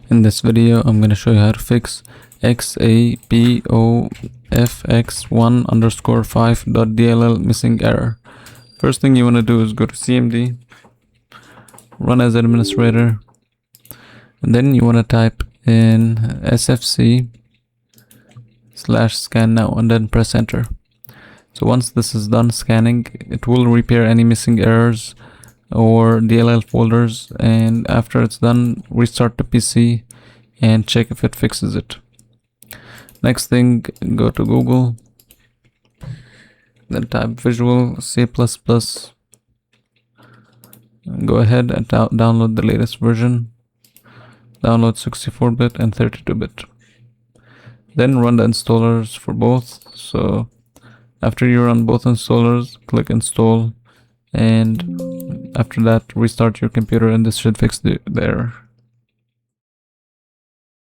In this video, I'm going to show you how to fix XABOFX1_5.dll missing error. First thing you want to do is go to CMD, run as administrator, and then you want to type in sfc/scan now and then press enter. So once this is done scanning, it will repair any missing errors or DLL folders, and after it's done, restart the PC and check if it fixes it. Next thing, go to Google, then type Visual C++, go ahead and download the latest version, download 64-bit and 32-bit, then run the installers for both. So after you run both installers, click install, and after that restart your computer, and this should fix the error.